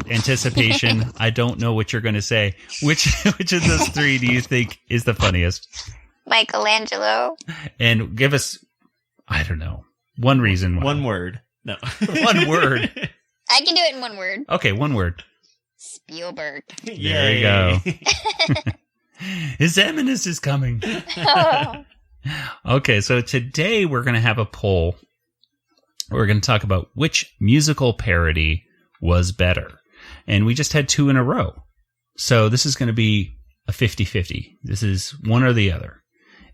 S2: Anticipation. I don't know what you're going to say. Which of those 3 do you think is the funniest?
S6: Michelangelo.
S2: And give us, I don't know, one reason why.
S7: One word. No.
S2: One word.
S6: I can do it in one word.
S2: Okay, one word.
S6: Spielberg.
S2: There you go. His Eminence is coming. Okay, so today we're going to have a poll. We're going to talk about which musical parody was better. And we just had 2 in a row. So this is going to be a 50-50. This is one or the other.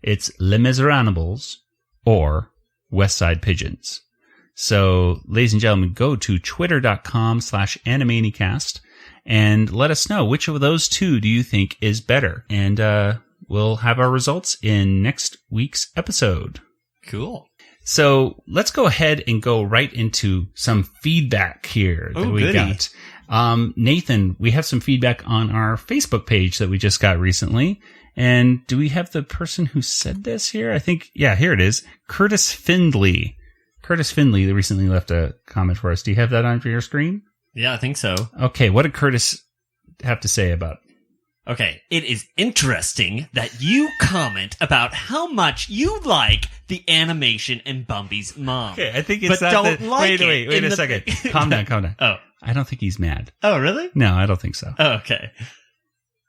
S2: It's Les Miserables or West Side Pigeons. So, ladies and gentlemen, go to twitter.com/Animanicast and let us know which of those 2 do you think is better. And we'll have our results in next week's episode.
S7: Cool.
S2: So let's go ahead and go right into some feedback here that we got. Nathan, we have some feedback on our Facebook page that we just got recently. And do we have the person who said this here? I think, here it is. Curtis Findley. Curtis Findley recently left a comment for us. Do you have that on your screen?
S7: Yeah, I think so.
S2: Okay, what did Curtis have to say about it?
S7: Okay, it is interesting that you comment about how much you like the animation in Bumby's mom.
S2: Okay, I think it's
S7: but
S2: not
S7: don't like
S2: wait a second. Calm down.
S7: Oh.
S2: I don't think he's mad.
S7: Oh, really?
S2: No, I don't think so.
S7: Oh, okay.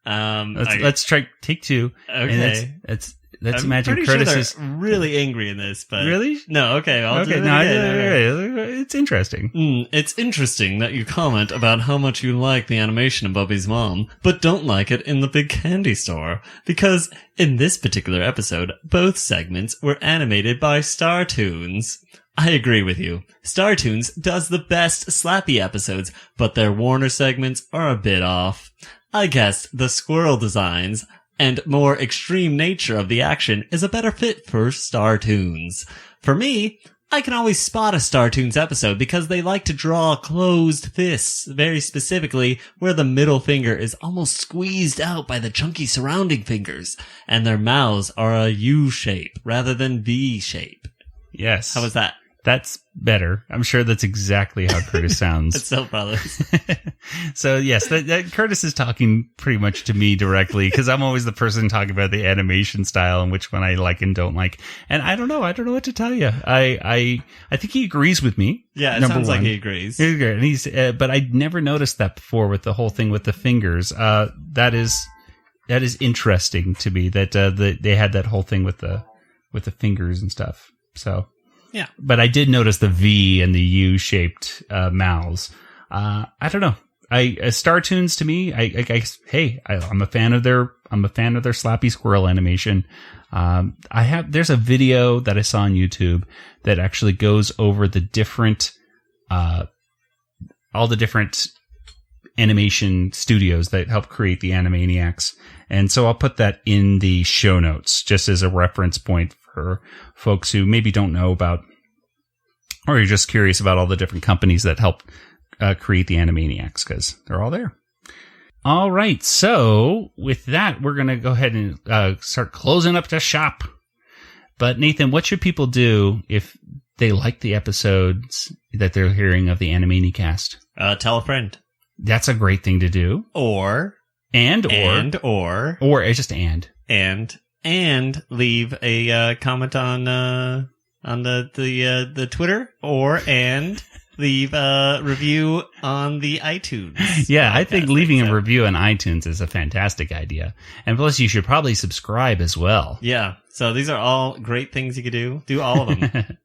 S2: Let's try take 2.
S7: Okay.
S2: And let's imagine
S7: pretty
S2: Curtis
S7: sure
S2: is
S7: really angry in this, but
S2: really?
S7: No, okay. I'll do it again.
S2: It's interesting.
S7: It's interesting that you comment about how much you like the animation of Bubby's mom, but don't like it in the big candy store. Because in this particular episode, both segments were animated by Startoons. I agree with you. Startoons does the best Slappy episodes, but their Warner segments are a bit off. I guess the squirrel designs and more extreme nature of the action is a better fit for Startoons. For me, I can always spot a Startoons episode because they like to draw closed fists, very specifically where the middle finger is almost squeezed out by the chunky surrounding fingers, and their mouths are a U shape rather than V shape.
S2: Yes.
S7: How was that?
S2: That's better. I'm sure that's exactly how Curtis sounds.
S7: It's so brothers.
S2: So yes, that Curtis is talking pretty much to me directly because I'm always the person talking about the animation style and which one I like and don't like. And I don't know what to tell you. I think he agrees with me.
S7: Yeah, it sounds like he agrees.
S2: And he's, but I never noticed that before with the whole thing with the fingers. That is interesting to me that they had that whole thing with the fingers and stuff. So.
S7: Yeah.
S2: But I did notice the V and the U-shaped mouths. I don't know. Star Tunes to me, I'm a fan of their Slappy Squirrel animation. There's a video that I saw on YouTube that actually goes over the different, all the different animation studios that help create the Animaniacs. And so I'll put that in the show notes just as a reference point for folks who maybe don't know about, or you're just curious about all the different companies that help create the Animaniacs, because they're all there. All right, so with that, we're going to go ahead and start closing up the shop. But Nathan, what should people do if they like the episodes that they're hearing of the Animanicast?
S7: Tell a friend.
S2: That's a great thing to do.
S7: Or
S2: it's just
S7: and leave a comment on the Twitter, and leave a review on the iTunes.
S2: Yeah, I think leaving a review on iTunes is a fantastic idea. And plus, you should probably subscribe as well.
S7: Yeah, so these are all great things you could do. Do all of them.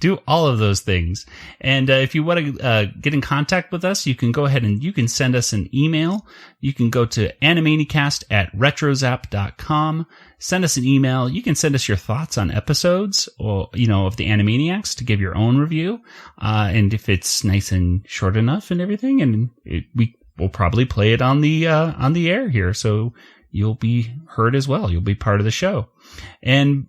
S2: Do all of those things. And if you want to get in contact with us, you can go ahead and you can send us an email. You can go to animanicast@retrozap.com. Send us an email. You can send us your thoughts on episodes or, of the Animaniacs to give your own review. And if it's nice and short enough and everything, and we will probably play it on the air here. So you'll be heard as well. You'll be part of the show. And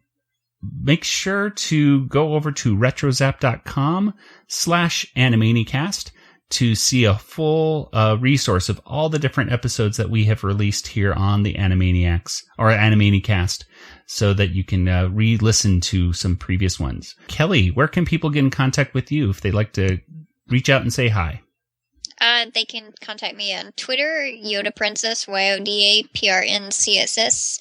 S2: make sure to go over to retrozap.com/Animanicast to see a full resource of all the different episodes that we have released here on the Animaniacs or Animanicast, so that you can re-listen to some previous ones. Kelly, where can people get in contact with you if they'd like to reach out and say hi?
S6: They can contact me on Twitter, Yoda Princess, YODAPRNCSS.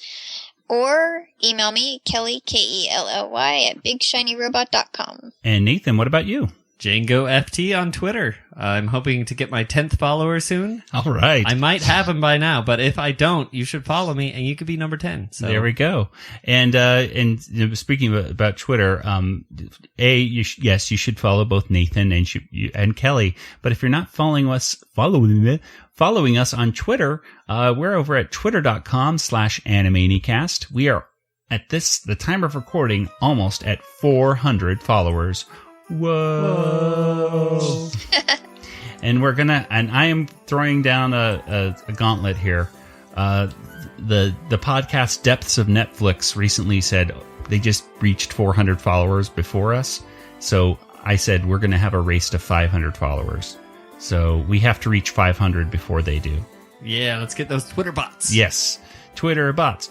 S6: Or email me, Kelly, KELLY, at BigShinyRobot.com.
S2: And Nathan, what about you?
S7: Django FT on Twitter. I'm hoping to get my 10th follower soon.
S2: All right.
S7: I might have him by now, but if I don't, you should follow me, and you could be number 10. So.
S2: There we go. And speaking about Twitter, you should follow both Nathan and Kelly. But if you're not following us on Twitter, we're over at twitter.com/Animanicast. We are at the time of recording almost at 400 followers. Whoa. And I am throwing down a gauntlet here. The podcast Depths of Netflix recently said they just reached 400 followers before us. So I said we're going to have a race to 500 followers. So we have to reach 500 before they do.
S7: Yeah, let's get those Twitter bots.
S2: Yes. Twitter bots.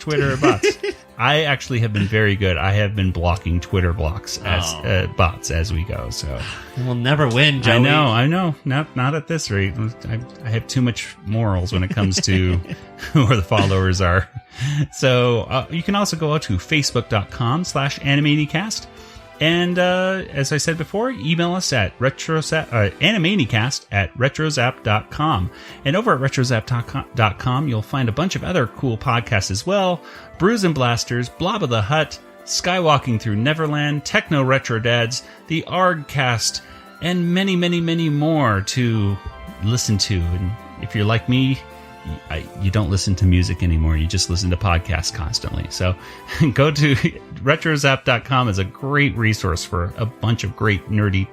S2: I actually have been very good. I have been blocking Twitter blocks as bots as we go. So
S7: we'll never win, Joey.
S2: I know. Not at this rate. I have too much morals when it comes to who the followers are. So you can also go out to facebook.com/Animanicast. And as I said before, email us at Animanicast@retrozap.com. And over at retrozap.com, you'll find a bunch of other cool podcasts as well. Brews and Blasters, Blob of the Hut, Skywalking Through Neverland, Techno Retro Dads, the ArgCast, and many, many, many more to listen to. And if you're like me, you don't listen to music anymore. You just listen to podcasts constantly. So go to retrozap.com is a great resource for a bunch of great nerdy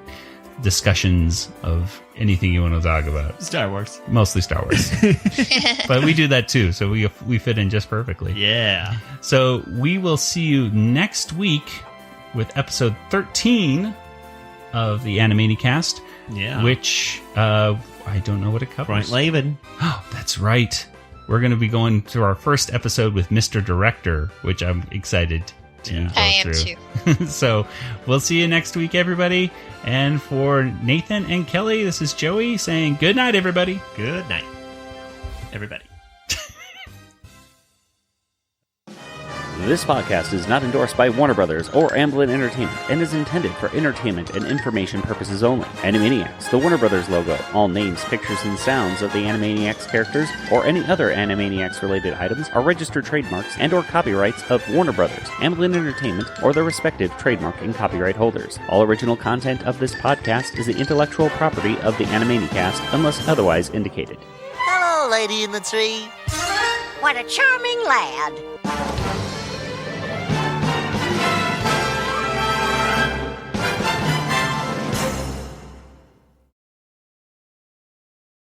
S2: discussions of anything you want to talk about.
S7: Star Wars.
S2: Mostly Star Wars. But we do that too, so we fit in just perfectly.
S7: Yeah.
S2: So we will see you next week with episode 13 of the Animanicast.
S7: Yeah.
S2: Which I don't know what it covers.
S7: Right, Laban.
S2: Oh, that's right. We're going to be going to our first episode with Mr. Director, which I'm excited to
S6: I
S2: go
S6: am
S2: through. So we'll see you next week, everybody. And for Nathan and Kelly, this is Joey saying good night, everybody.
S7: Good night, everybody.
S19: This podcast is not endorsed by Warner Brothers or Amblin Entertainment and is intended for entertainment and information purposes only. Animaniacs, the Warner Brothers logo, all names, pictures, and sounds of the Animaniacs characters or any other Animaniacs-related items are registered trademarks and or copyrights of Warner Brothers, Amblin Entertainment, or their respective trademark and copyright holders. All original content of this podcast is the intellectual property of the Animanicast unless otherwise indicated.
S4: Hello, lady in the tree.
S3: What a charming lad.